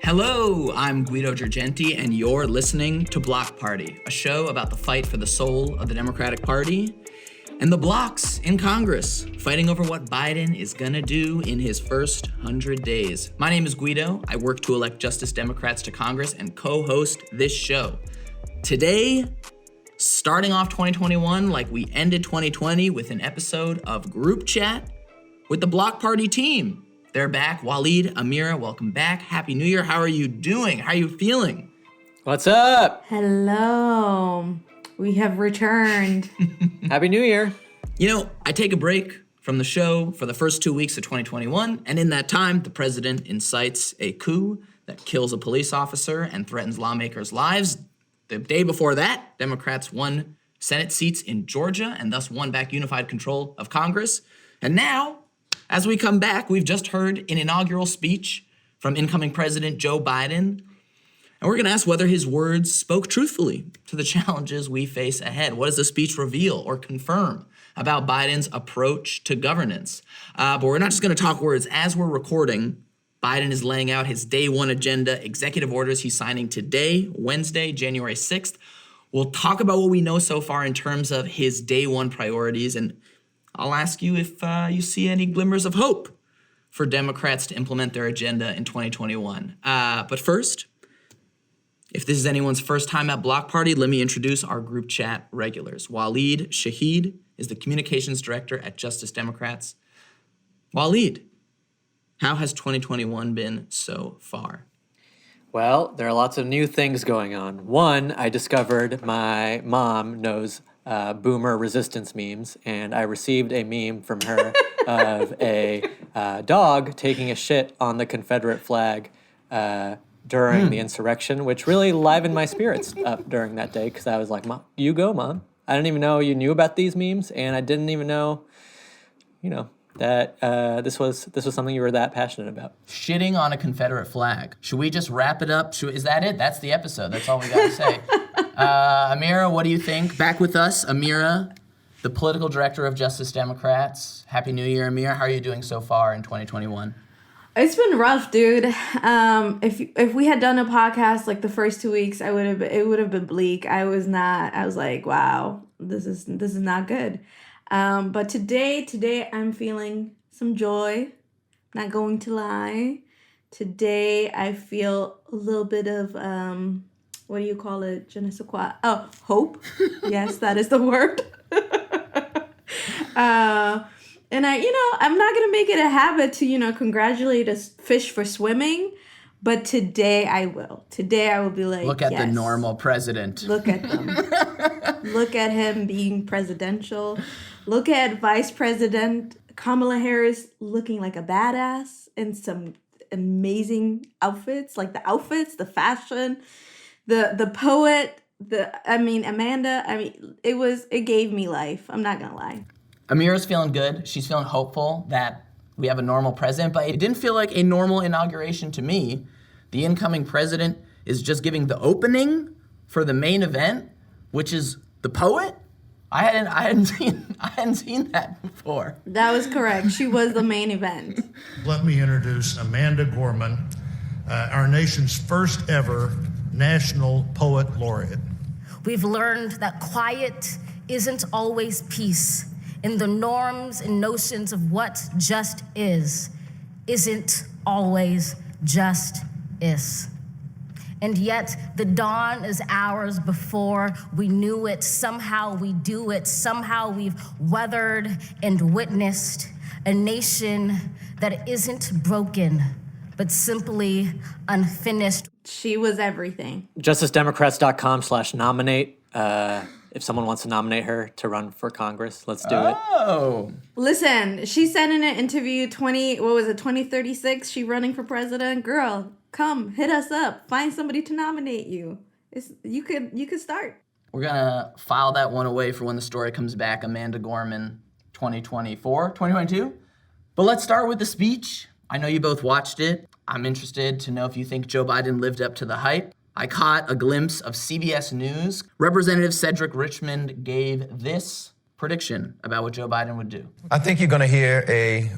Hello, I'm Guido and you're listening to Bloc Party, a show about the fight for the soul of the Democratic Party and the blocs in Congress, fighting over what Biden is gonna do in his first 100 days. My name is Guido. I work to elect Justice Democrats to Congress and co-host this show. Today, starting off 2021 like we ended 2020 with an episode of Group Chat with the Bloc Party team. They're back. Waleed, Amira, welcome back. Happy New Year. How are you doing? How are you feeling? What's up? Hello. We have returned. Happy New Year. You know, I take a break from the show for the first 2 weeks of 2021, and in that time, the president incites a coup that kills a police officer and threatens lawmakers' lives. The day before that, Democrats won Senate seats in Georgia and thus won back unified control of Congress. And now, as we come back, we've just heard an inaugural speech from incoming President Joe Biden, and we're gonna ask whether his words spoke truthfully to the challenges we face ahead. What does the speech reveal or confirm about Biden's approach to governance? But we're not just gonna talk words. As we're recording, Biden is laying out his day one agenda, executive orders he's signing today, Wednesday, January 6th. We'll talk about what we know so far in terms of his day one priorities, and I'll ask you if you see any glimmers of hope for Democrats to implement their agenda in 2021. But first, if this is anyone's first time at Bloc Party, let me introduce our group chat regulars. Waleed Shahid is the communications director at Justice Democrats. Waleed, how has 2021 been so far? Well, there are lots of new things going on. One, I discovered my mom knows boomer resistance memes, and I received a meme from her of a dog taking a shit on the Confederate flag during the insurrection, which really livened my spirits up during that day, because I was like, Mom, you go, Mom. I didn't even know you knew about these memes, and I didn't even know, that this was something you were that passionate about. Shitting on a Confederate flag. Should we just wrap it up? Is that it? That's the episode. That's all we got to say. Amira, what do you think? Back with us, Amira, the political director of Justice Democrats. Happy New Year, Amira. How are you doing so far in 2021? It's been rough, dude. If we had done a podcast like the first 2 weeks, it would have been bleak. I was like, wow, this is not good. But today I'm feeling some joy. Not going to lie. Today I feel a little bit of what do you call it? Je ne sais quoi. Oh, hope. Yes, that is the word. And I'm not going to make it a habit to, congratulate a fish for swimming. But today I will. Today I will be like, look at the normal president. Look at them. Look at him being presidential. Look at Vice President Kamala Harris looking like a badass in some amazing outfits. Like the outfits, the fashion, the poet, Amanda. It gave me life. I'm not going to lie. Amira's feeling good. She's feeling hopeful that we have a normal president, but it didn't feel like a normal inauguration to me. The incoming president is just giving the opening for the main event, which is the poet. I hadn't seen that before. That was correct. She was the main event. Let me introduce Amanda Gorman, our nation's first ever National Poet Laureate. We've learned that quiet isn't always peace, and the norms and notions of what just isn't always just is. And yet the dawn is ours before we knew it. Somehow we do it. Somehow we've weathered and witnessed a nation that isn't broken, but simply unfinished. She was everything. JusticeDemocrats.com/nominate. If someone wants to nominate her to run for Congress, let's do it. Oh. Listen, she said in an interview 2036, she running for president. Girl, come, hit us up. Find somebody to nominate you. You could start. We're going to file that one away for when the story comes back. Amanda Gorman, 2022. But let's start with the speech. I know you both watched it. I'm interested to know if you think Joe Biden lived up to the hype. I caught a glimpse of CBS News. Representative Cedric Richmond gave this prediction about what Joe Biden would do. I think you're going to hear a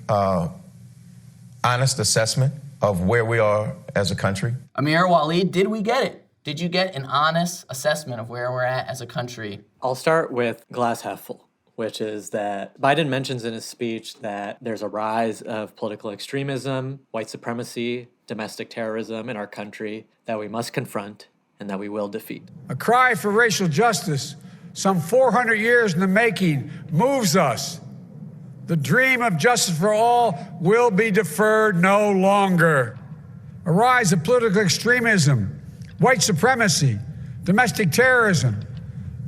honest assessment of where we are as a country. Amira, Waleed, did we get it? Did you get an honest assessment of where we're at as a country? I'll start with glass half full, which is that Biden mentions in his speech that there's a rise of political extremism, white supremacy, domestic terrorism in our country that we must confront and that we will defeat. A cry for racial justice, some 400 years in the making, moves us. The dream of justice for all will be deferred no longer. A rise of political extremism, white supremacy, domestic terrorism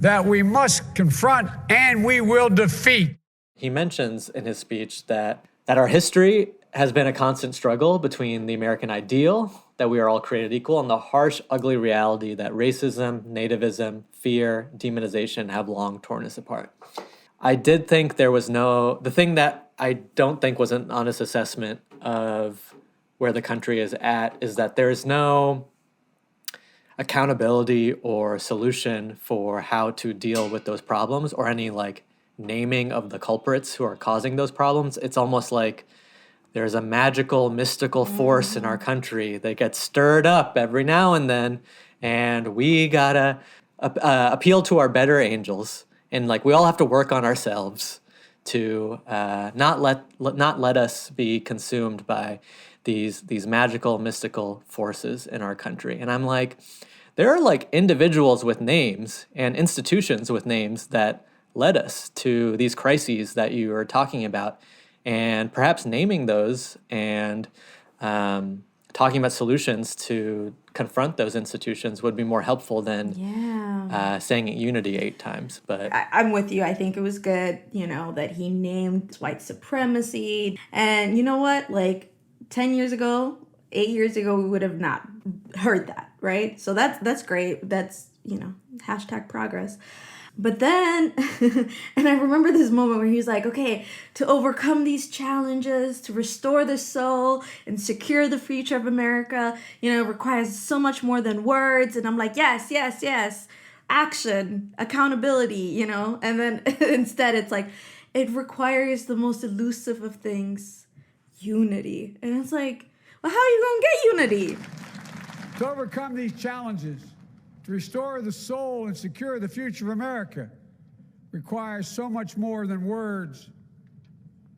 that we must confront and we will defeat. He mentions in his speech that our history has been a constant struggle between the American ideal, that we are all created equal, and the harsh, ugly reality that racism, nativism, fear, demonization have long torn us apart. I did think the thing that I don't think was an honest assessment of where the country is at is that there is no accountability or solution for how to deal with those problems or any naming of the culprits who are causing those problems. It's almost like there's a magical, mystical force in our country that gets stirred up every now and then, and we gotta appeal to our better angels, and we all have to work on ourselves to not let us be consumed by these magical, mystical forces in our country. And I'm like, there are individuals with names and institutions with names that led us to these crises that you are talking about, and perhaps naming those and talking about solutions to confront those institutions would be more helpful than saying unity 8 times. But I'm with you. I think it was good, that he named white supremacy. And you know what? 10 years ago, 8 years ago, we would have not heard that, right? So that's great. That's, hashtag progress. But then, and I remember this moment where he was like, okay, to overcome these challenges, to restore the soul and secure the future of America, requires so much more than words. And I'm like, yes, yes, yes, action, accountability, and then instead it's like, it requires the most elusive of things, unity. And it's like, well, how are you going to get unity? To overcome these challenges, to restore the soul and secure the future of America requires so much more than words.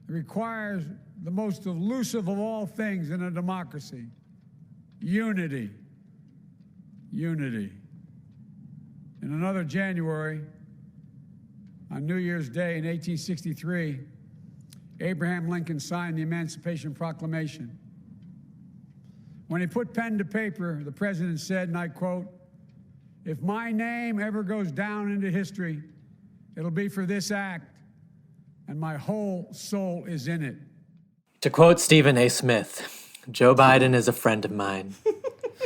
It requires the most elusive of all things in a democracy, unity. Unity. In another January, on New Year's Day in 1863, Abraham Lincoln signed the Emancipation Proclamation. When he put pen to paper, the president said, and I quote, "If my name ever goes down into history, it'll be for this act, and my whole soul is in it." To quote Stephen A. Smith, Joe Biden is a friend of mine.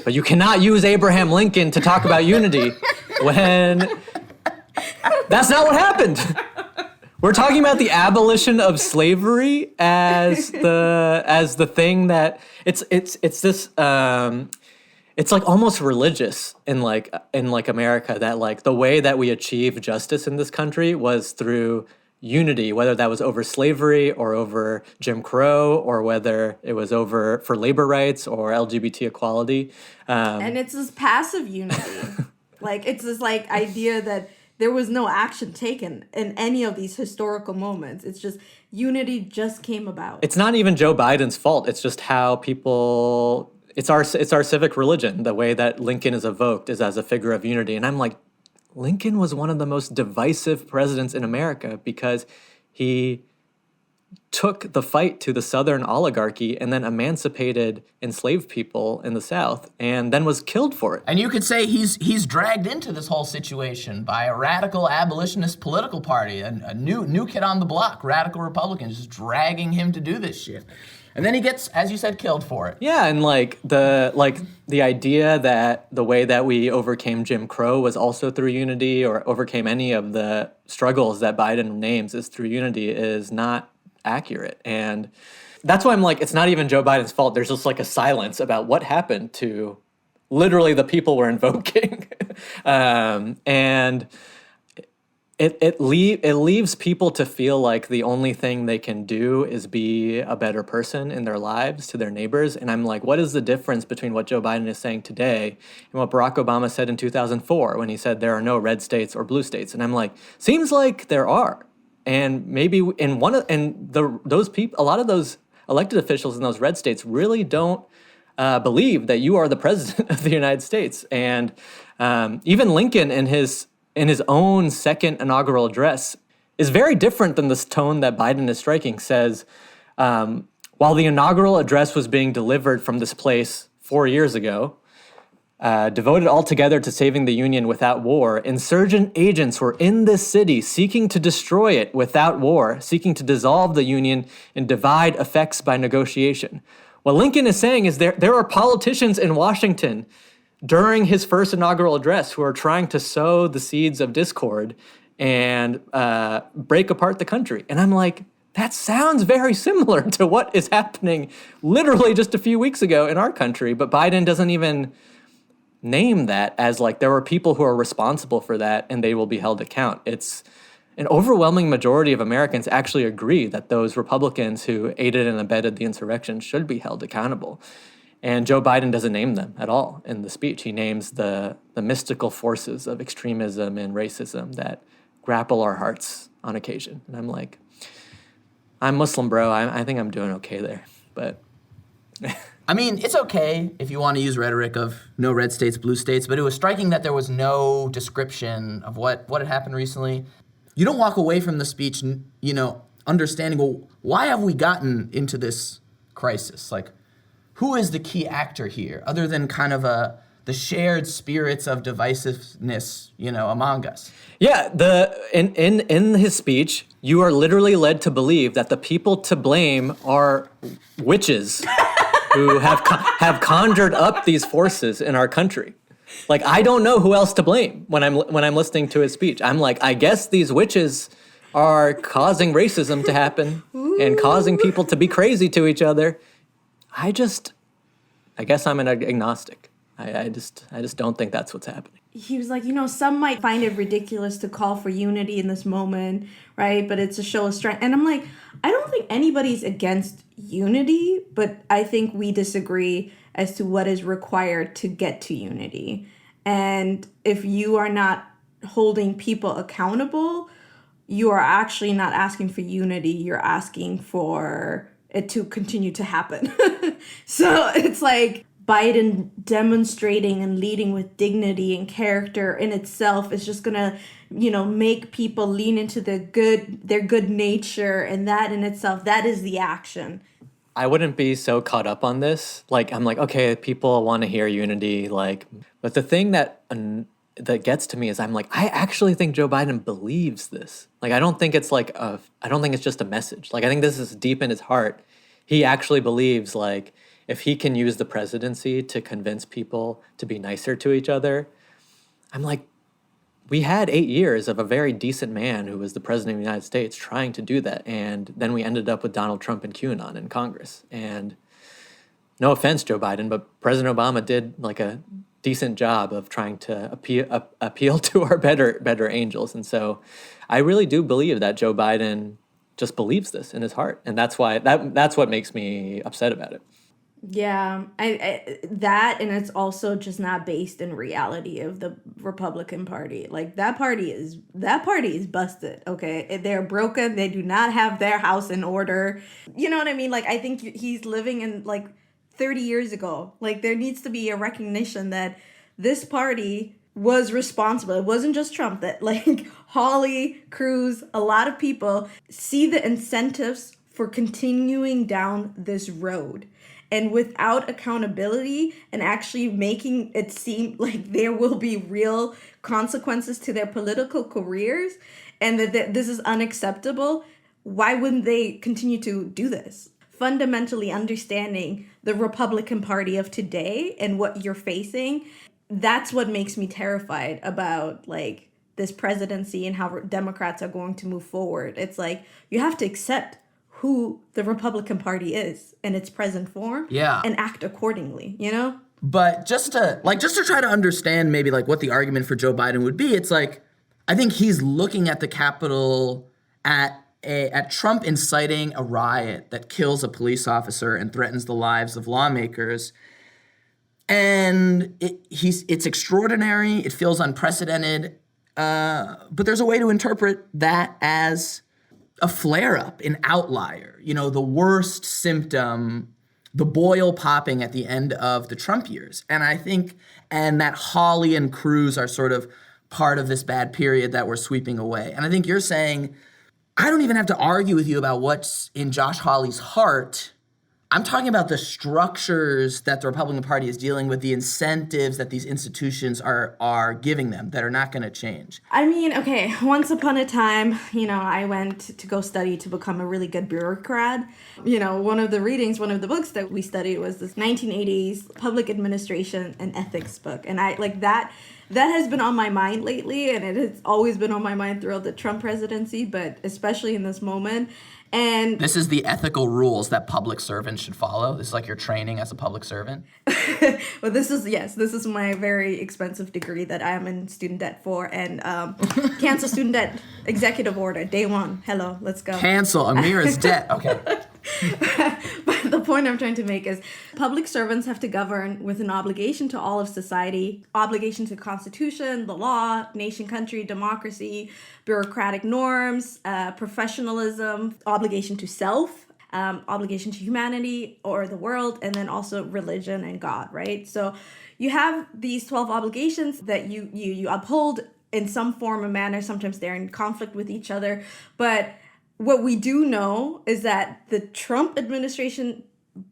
But you cannot use Abraham Lincoln to talk about unity when that's not what happened. We're talking about the abolition of slavery as the thing that it's this it's almost religious in America that the way that we achieve justice in this country was through unity, whether that was over slavery or over Jim Crow or whether it was over for labor rights or LGBT equality. And it's this passive unity. It's this idea that there was no action taken in any of these historical moments. It's just unity just came about. It's not even Joe Biden's fault. It's just how people. It's our civic religion. The way that Lincoln is evoked is as a figure of unity. And I'm like, Lincoln was one of the most divisive presidents in America because he took the fight to the Southern oligarchy and then emancipated enslaved people in the South and then was killed for it. And you could say he's dragged into this whole situation by a radical abolitionist political party, a new kid on the block, radical Republicans, just dragging him to do this shit. And then he gets, as you said, killed for it. Yeah, and the idea that the way that we overcame Jim Crow was also through unity, or overcame any of the struggles that Biden names is through unity, is not accurate. And that's why I'm like, it's not even Joe Biden's fault. There's just a silence about what happened to literally the people we're invoking. And it leaves people to feel like the only thing they can do is be a better person in their lives to their neighbors. And I'm like, what is the difference between what Joe Biden is saying today and what Barack Obama said in 2004 when he said there are no red states or blue states? And I'm like, seems like there are. And maybe in those people, a lot of those elected officials in those red states really don't believe that you are the president of the United States. And even Lincoln in his own second inaugural address is very different than this tone that Biden is striking. Says, while the inaugural address was being delivered from this place 4 years ago, devoted altogether to saving the Union without war, insurgent agents were in this city seeking to destroy it without war, seeking to dissolve the Union and divide effects by negotiation. What Lincoln is saying is there are politicians in Washington during his first inaugural address who are trying to sow the seeds of discord and break apart the country. And I'm like, that sounds very similar to what is happening literally just a few weeks ago in our country. But Biden doesn't even name that as like there are people who are responsible for that and they will be held account. It's an overwhelming majority of Americans actually agree that those Republicans who aided and abetted the insurrection should be held accountable. And Joe Biden doesn't name them at all in the speech. He names the mystical forces of extremism and racism that grapple our hearts on occasion. And I'm like, I'm Muslim, bro. I think I'm doing okay there. But I mean, it's okay if you want to use rhetoric of no red states, blue states, but it was striking that there was no description of what had happened recently. You don't walk away from the speech, understanding, well, why have we gotten into this crisis? Like, who is the key actor here, other than kind of the shared spirits of divisiveness, among us? Yeah, in his speech, you are literally led to believe that the people to blame are witches who have conjured up these forces in our country. Like, I don't know who else to blame when I'm listening to his speech. I'm like, I guess these witches are causing racism to happen and causing people to be crazy to each other. I guess I'm an agnostic. I just don't think that's what's happening. He was like, some might find it ridiculous to call for unity in this moment, right? But it's a show of strength. And I'm like, I don't think anybody's against unity, but I think we disagree as to what is required to get to unity. And if you are not holding people accountable, you are actually not asking for unity. You're asking for it to continue to happen. So it's like Biden demonstrating and leading with dignity and character in itself is just gonna, make people lean into their good nature, and that in itself, that is the action. I wouldn't be so caught up on this. Like, I'm like, okay, people want to hear unity, but the thing that gets to me is I'm like, I actually think Joe Biden believes this. Like, I don't think it's just a message. Like, I think this is deep in his heart. He actually believes, like, if he can use the presidency to convince people to be nicer to each other, I'm like, we had 8 years of a very decent man who was the president of the United States trying to do that. And then we ended up with Donald Trump and QAnon in Congress. And no offense, Joe Biden, but President Obama did like a decent job of trying to appeal to our better angels. And so I really do believe that Joe Biden just believes this in his heart. And that's why that's what makes me upset about it. Yeah, I that, and it's also just not based in reality of the Republican Party. Like, that party is busted. Okay, they're broken. They do not have their house in order. You know what I mean? Like, I think he's living in like 30 years ago. Like, there needs to be a recognition that this party was responsible. It wasn't just Trump. That like Hawley, Cruz, a lot of people see the incentives for continuing down this road. And without accountability and actually making it seem like there will be real consequences to their political careers and that this is unacceptable, why wouldn't they continue to do this? Fundamentally understanding the Republican Party of today and what you're facing, that's what makes me terrified about like this presidency and how Democrats are going to move forward. It's like you have to accept who the Republican Party is in its present form, and act accordingly, But just to try to understand maybe like what the argument for Joe Biden would be, it's like, I think he's looking at the Capitol at Trump inciting a riot that kills a police officer and threatens the lives of lawmakers. And it's extraordinary. It feels unprecedented. But there's a way to interpret that as a flare-up, an outlier. You know, the worst symptom, the boil popping at the end of the Trump years. And I think, and that Hawley and Cruz are sort of part of this bad period that we're sweeping away. And I think you're saying, I don't even have to argue with you about what's in Josh Hawley's heart. I'm talking about the structures that the Republican Party is dealing with, the incentives that these institutions are giving them that are not going to change. I mean, okay, once upon a time, I went to go study to become a really good bureaucrat. One of the books that we studied was this 1980s public administration and ethics book. And I like that has been on my mind lately, and it has always been on my mind throughout the Trump presidency, but especially in this moment. And this is the ethical rules that public servants should follow. This is like your training as a public servant. Well, this is my very expensive degree that I am in student debt for, and cancel student debt executive order day one. Hello, let's go. Cancel Amira's debt. Okay. But the point I'm trying to make is public servants have to govern with an obligation to all of society, obligation to the Constitution, the law, nation, country, democracy, bureaucratic norms, professionalism, obligation to self, obligation to humanity or the world, and then also religion and God, right? So you have these 12 obligations that you uphold in some form or manner. Sometimes they're in conflict with each other, but what we do know is that the Trump administration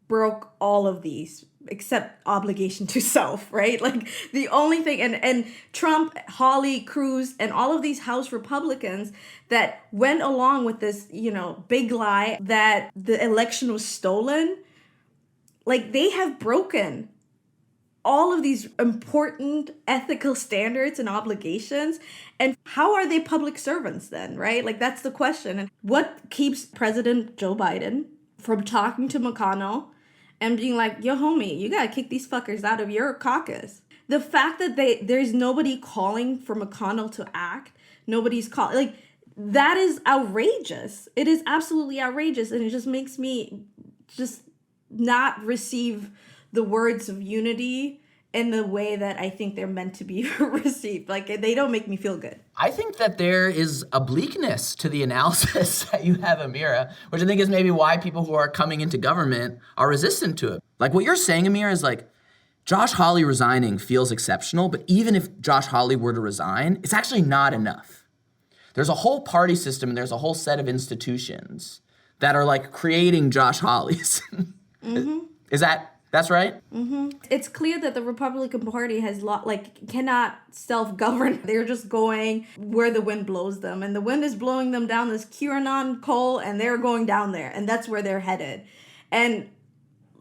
broke all of these except obligation to self, right? Like the only thing, and Trump, Hawley, Cruz, and all of these House Republicans that went along with this, big lie that the election was stolen, like they have broken all of these important ethical standards and obligations. And how are they public servants then, right? Like that's the question. And what keeps President Joe Biden from talking to McConnell and being like, yo, homie, you gotta kick these fuckers out of your caucus? The fact that there's nobody calling for McConnell to act, nobody's calling, like that is outrageous. It is absolutely outrageous. And it just makes me just not receive the words of unity in the way that I think they're meant to be received. Like, they don't make me feel good. I think that there is a bleakness to the analysis that you have, Amira, which I think is maybe why people who are coming into government are resistant to it. Like, what you're saying, Amira, is like, Josh Hawley resigning feels exceptional, but even if Josh Hawley were to resign, it's actually not enough. There's a whole party system and there's a whole set of institutions that are like creating Josh Hawleys. Mm-hmm. That's right? Mm-hmm. It's clear that the Republican Party has cannot self-govern. They're just going where the wind blows them. And the wind is blowing them down this QAnon coal, and they're going down there. And that's where they're headed. And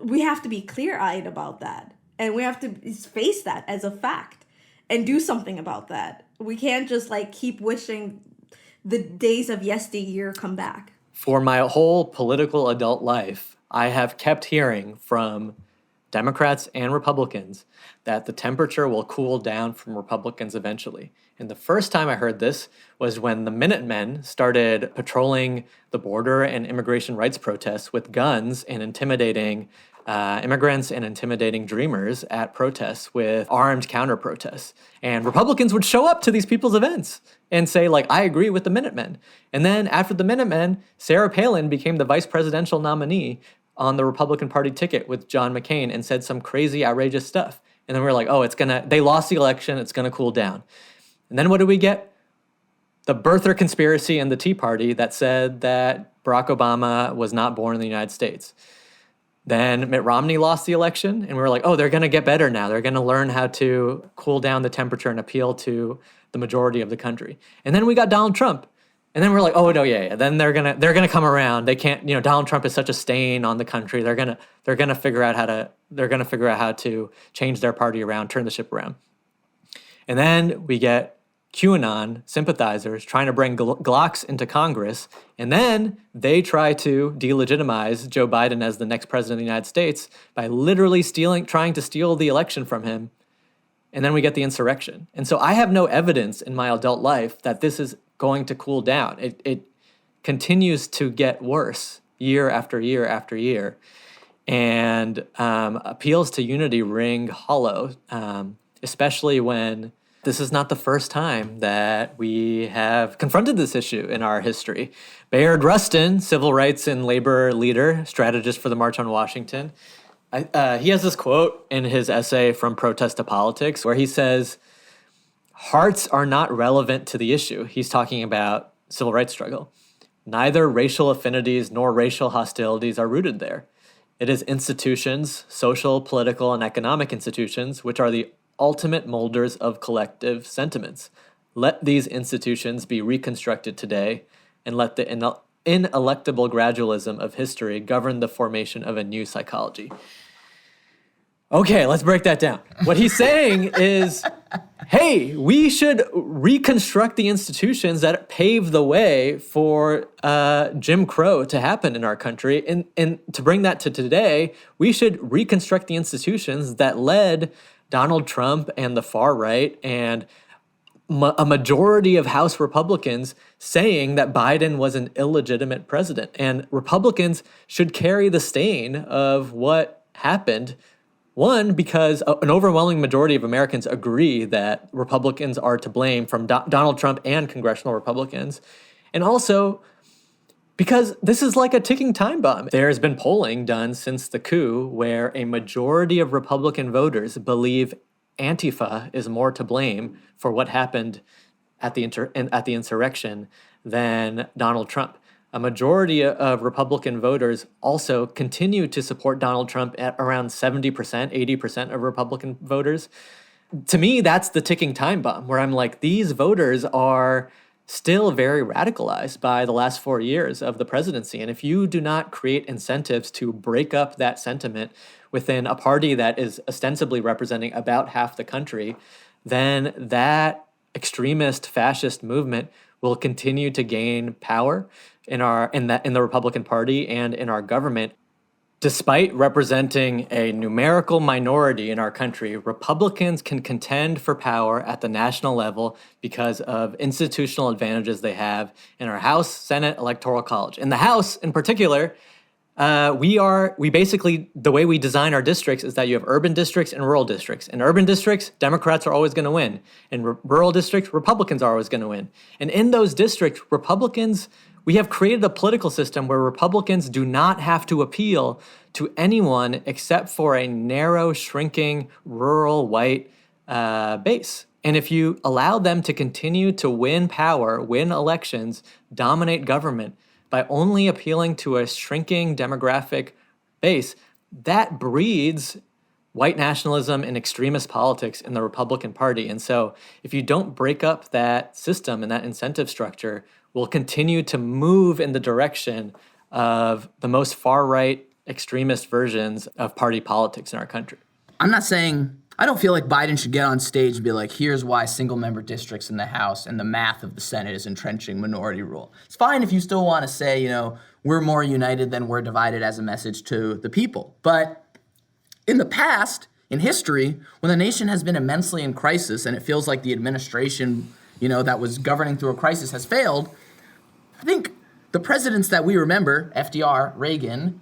we have to be clear-eyed about that. And we have to face that as a fact and do something about that. We can't just keep wishing the days of yesteryear come back. For my whole political adult life, I have kept hearing from Democrats and Republicans that the temperature will cool down from Republicans eventually. And the first time I heard this was when the Minutemen started patrolling the border and immigration rights protests with guns and intimidating immigrants and intimidating dreamers at protests with armed counter-protests. And Republicans would show up to these people's events and say, I agree with the Minutemen. And then after the Minutemen, Sarah Palin became the vice presidential nominee on the Republican Party ticket with John McCain and said some crazy, outrageous stuff. And then we were like, they lost the election, it's gonna cool down. And then what did we get? The birther conspiracy and the Tea Party that said that Barack Obama was not born in the United States. Then Mitt Romney lost the election, and we were like, they're gonna get better now. They're gonna learn how to cool down the temperature and appeal to the majority of the country. And then we got Donald Trump. And then we're like, oh no, yeah. Then they're gonna come around. They can't, Donald Trump is such a stain on the country. They're gonna figure out how to change their party around, turn the ship around. And then we get QAnon sympathizers trying to bring Glocks into Congress, and then they try to delegitimize Joe Biden as the next president of the United States by literally trying to steal the election from him and then we get the insurrection. And so I have no evidence in my adult life that this is going to cool down. It continues to get worse year after year after year. And appeals to unity ring hollow, especially when this is not the first time that we have confronted this issue in our history. Bayard Rustin, civil rights and labor leader, strategist for the March on Washington, he has this quote in his essay From Protest to Politics where he says, "Hearts are not relevant to the issue." He's talking about civil rights struggle. "Neither racial affinities nor racial hostilities are rooted there. It is institutions, social, political, and economic institutions, which are the ultimate molders of collective sentiments. Let these institutions be reconstructed today, and let the ineluctable gradualism of history govern the formation of a new psychology." Okay, let's break that down. What he's saying is, hey, we should reconstruct the institutions that pave the way for Jim Crow to happen in our country. And to bring that to today, we should reconstruct the institutions that led Donald Trump and the far right and a majority of House Republicans saying that Biden was an illegitimate president. And Republicans should carry the stain of what happened. One, because an overwhelming majority of Americans agree that Republicans are to blame, from Donald Trump and congressional Republicans. And also because this is like a ticking time bomb. There's been polling done since the coup where a majority of Republican voters believe Antifa is more to blame for what happened at the insurrection than Donald Trump. A majority of Republican voters also continue to support Donald Trump at around 70%, 80% of Republican voters. To me, that's the ticking time bomb, where I'm like, these voters are still very radicalized by the last 4 years of the presidency. And if you do not create incentives to break up that sentiment within a party that is ostensibly representing about half the country, then that extremist fascist movement will continue to gain power in the Republican Party and in our government. Despite representing a numerical minority in our country, Republicans can contend for power at the national level because of institutional advantages they have in our House, Senate, Electoral College. In the House, in particular, we basically, the way we design our districts is that you have urban districts and rural districts. In urban districts, Democrats are always going to win. In rural districts, Republicans are always going to win. And in those districts, we have created a political system where Republicans do not have to appeal to anyone except for a narrow, shrinking, rural, white base. And if you allow them to continue to win power, win elections, dominate government by only appealing to a shrinking demographic base, that breeds white nationalism and extremist politics in the Republican Party. And so if you don't break up that system and that incentive structure, we'll continue to move in the direction of the most far-right extremist versions of party politics in our country. I'm not saying, I don't feel like Biden should get on stage and be like, here's why single-member districts in the House and the math of the Senate is entrenching minority rule. It's fine if you still want to say, we're more united than we're divided as a message to the people. But in the past, in history, when the nation has been immensely in crisis and it feels like the administration, that was governing through a crisis has failed, I think the presidents that we remember, FDR, Reagan,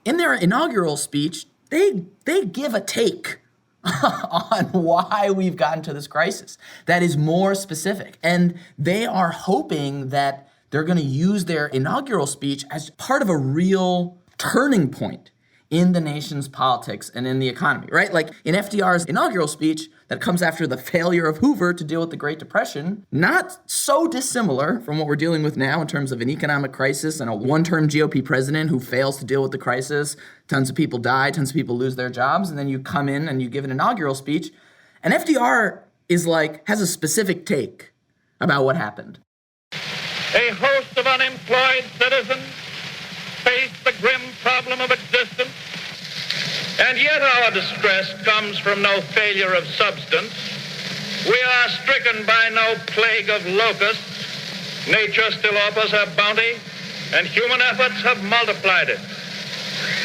in their inaugural speech, they give a take on why we've gotten to this crisis that is more specific. And they are hoping that they're going to use their inaugural speech as part of a real turning point in the nation's politics and in the economy, right? Like in FDR's inaugural speech that comes after the failure of Hoover to deal with the Great Depression, not so dissimilar from what we're dealing with now in terms of an economic crisis and a one-term GOP president who fails to deal with the crisis. Tons of people die, tons of people lose their jobs, and then you come in and you give an inaugural speech, and FDR has a specific take about what happened. A host of unemployed citizens face the grim problem of existence, and yet our distress comes from no failure of substance. We are stricken by no plague of locusts. Nature still offers her bounty, and human efforts have multiplied it.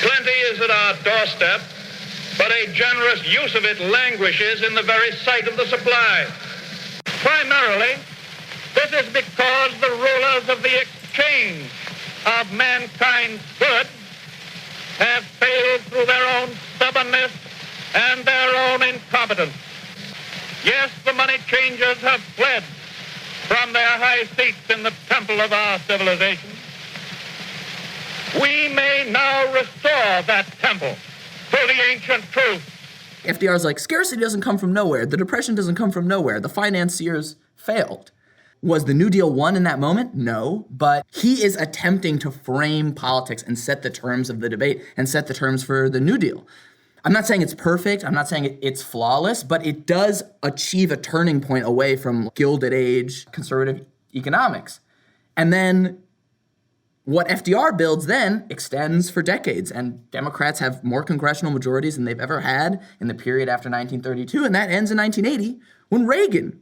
Plenty is at our doorstep, but but a generous use of it languishes in the very sight of the supply. Primarily, this is because the rulers of the exchange of mankind's goods have failed through their own stubbornness and their own incompetence. Yes, the money changers have fled from their high seats in the temple of our civilization. We may now restore that temple to the ancient truth. FDR's like, scarcity doesn't come from nowhere. The Depression doesn't come from nowhere. The financiers failed. Was the New Deal won in that moment? No, but he is attempting to frame politics and set the terms of the debate and set the terms for the New Deal. I'm not saying it's perfect. I'm not saying it's flawless, but it does achieve a turning point away from Gilded Age conservative economics. And then what FDR builds then extends for decades, and Democrats have more congressional majorities than they've ever had in the period after 1932, and that ends in 1980 when Reagan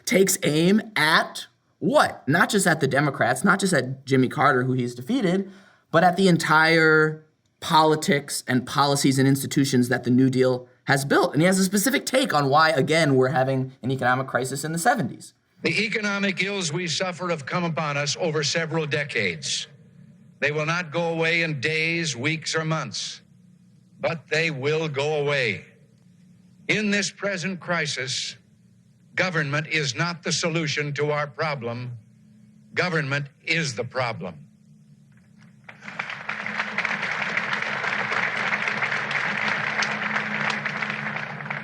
takes aim at what? Not just at the Democrats, not just at Jimmy Carter, who he's defeated, but at the entire politics and policies and institutions that the New Deal has built. And he has a specific take on why, again, we're having an economic crisis in the 70s. The economic ills we suffer have come upon us over several decades. They will not go away in days, weeks, or months, but they will go away. In this present crisis, government is not the solution to our problem. Government is the problem.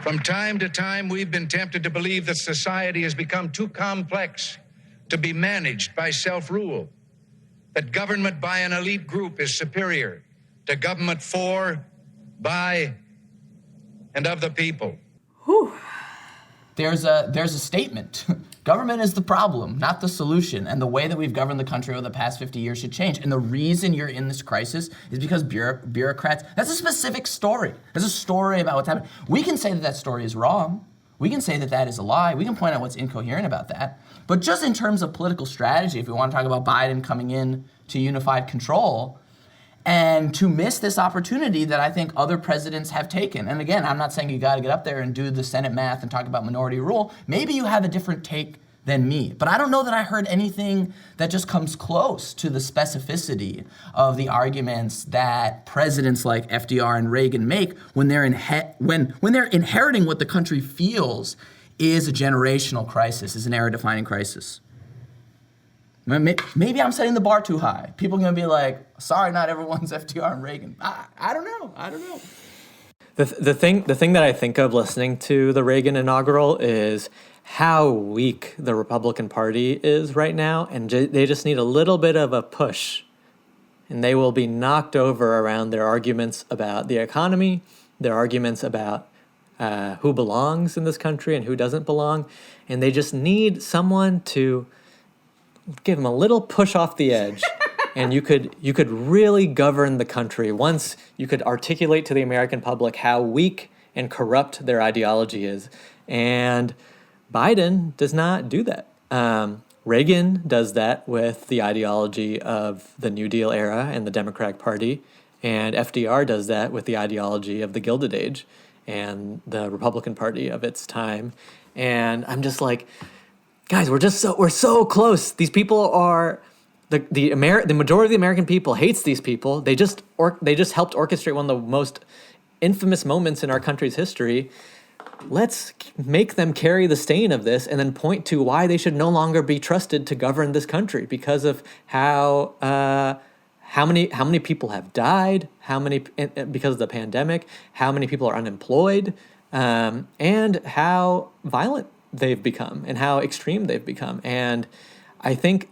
From time to time, we've been tempted to believe that society has become too complex to be managed by self-rule, that government by an elite group is superior to government for, by, and of the people. Whew. There's a statement. Government is the problem, not the solution. And the way that we've governed the country over the past 50 years should change. And the reason you're in this crisis is because bureaucrats, that's a specific story. There's a story about what's happening. We can say that that story is wrong. We can say that that is a lie. We can point out what's incoherent about that. But just in terms of political strategy, if we want to talk about Biden coming in to unified control, and to miss this opportunity that I think other presidents have taken. And again, I'm not saying you got to get up there and do the Senate math and talk about minority rule. Maybe you have a different take than me. But I don't know that I heard anything that just comes close to the specificity of the arguments that presidents like FDR and Reagan make when they're when they're inheriting what the country feels is a generational crisis, is an era-defining crisis. Maybe I'm setting the bar too high. People are going to be like, sorry, not everyone's FDR and Reagan. I don't know. The thing that I think of listening to the Reagan inaugural is how weak the Republican Party is right now, and they just need a little bit of a push, and they will be knocked over around their arguments about the economy, their arguments about who belongs in this country and who doesn't belong, and they just need someone to give them a little push off the edge, and you could really govern the country once you could articulate to the American public how weak and corrupt their ideology is. And Biden does not do that. Reagan does that with the ideology of the New Deal era and the Democratic Party, and FDR does that with the ideology of the Gilded Age and the Republican Party of its time. And I'm just like, guys, we're so close. These people are the majority of the American people hates these people. They just helped orchestrate one of the most infamous moments in our country's history. Let's make them carry the stain of this and then point to why they should no longer be trusted to govern this country because of how many people have died, because of the pandemic, how many people are unemployed, and how violent they've become and how extreme they've become. And I think,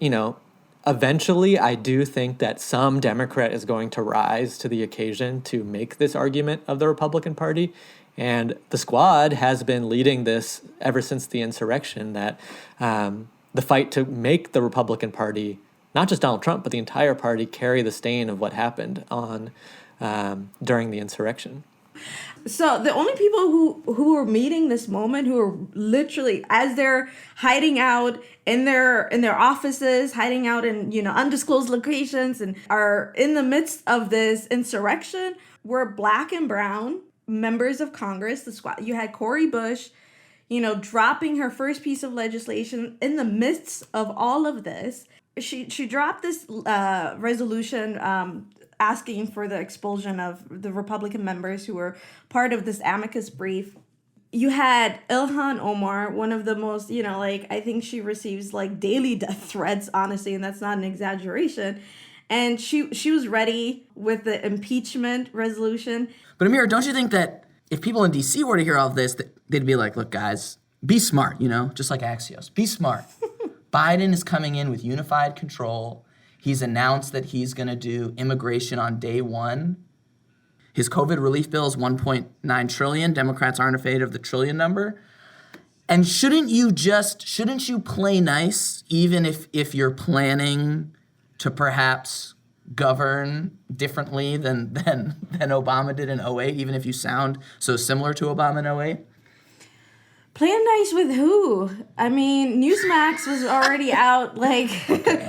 eventually I do think that some Democrat is going to rise to the occasion to make this argument of the Republican Party. And the squad has been leading this ever since the insurrection, that the fight to make the Republican Party, not just Donald Trump, but the entire party, carry the stain of what happened during the insurrection. So the only people who are meeting this moment, who are literally, as they're hiding out in their offices, hiding out in undisclosed locations, and are in the midst of this insurrection, were Black and brown members of Congress. The squad. You had Cori Bush, dropping her first piece of legislation in the midst of all of this. She dropped this resolution asking for the expulsion of the Republican members who were part of this amicus brief. You had Ilhan Omar, one of the most, I think she receives daily death threats, honestly, and that's not an exaggeration. And she was ready with the impeachment resolution. But Amira, don't you think that if people in D.C. were to hear all of this, they'd be like, look, guys, be smart, just like Axios. Be smart. Biden is coming in with unified control. He's announced that he's going to do immigration on day one. His COVID relief bill is $1.9 trillion. Democrats aren't afraid of the trillion number. And shouldn't you play nice, even if you're planning to perhaps govern differently than Obama did in 2008, even if you sound so similar to Obama in 2008? Playing nice with who? I mean, Newsmax was already out,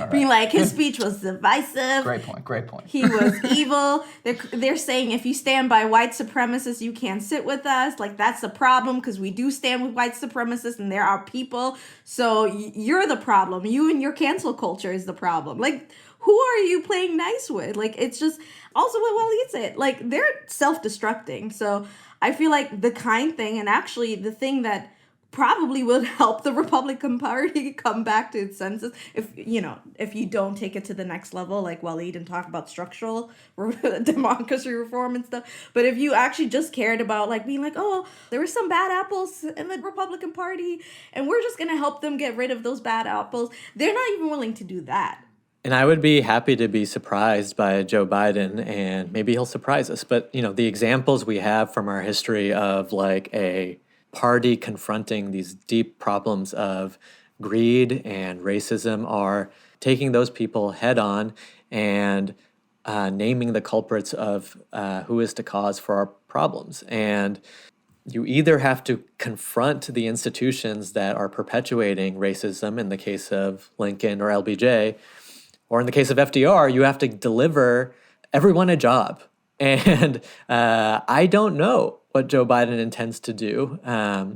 being like, his speech was divisive. Great point. He was evil. They're saying if you stand by white supremacists, you can't sit with us. That's the problem, because we do stand with white supremacists, and they're our people. So you're the problem. You and your cancel culture is the problem. Who are you playing nice with? It's just, also what Waleed said, they're self-destructing. So I feel like the kind thing, and actually the thing that probably would help the Republican Party come back to its senses, if you don't take it to the next level, like Waleed, and talk about structural democracy reform and stuff. But if you actually just cared about being oh, there were some bad apples in the Republican Party, and we're just gonna help them get rid of those bad apples, they're not even willing to do that. And I would be happy to be surprised by Joe Biden, and maybe he'll surprise us. But, the examples we have from our history of a party confronting these deep problems of greed and racism are taking those people head on and naming the culprits of who is the cause for our problems. And you either have to confront the institutions that are perpetuating racism, in the case of Lincoln or LBJ, or in the case of FDR, you have to deliver everyone a job. And I don't know what Joe Biden intends to do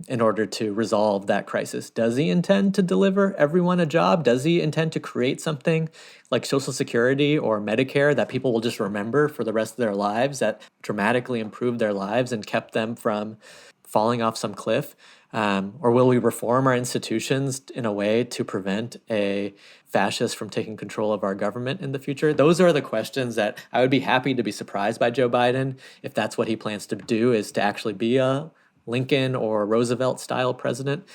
in order to resolve that crisis. Does he intend to deliver everyone a job? Does he intend to create something like Social Security or Medicare that people will just remember for the rest of their lives, that dramatically improved their lives and kept them from falling off some cliff? Or will we reform our institutions in a way to prevent a fascist from taking control of our government in the future? Those are the questions that I would be happy to be surprised by Joe Biden if that's what he plans to do, is to actually be a Lincoln or Roosevelt style president.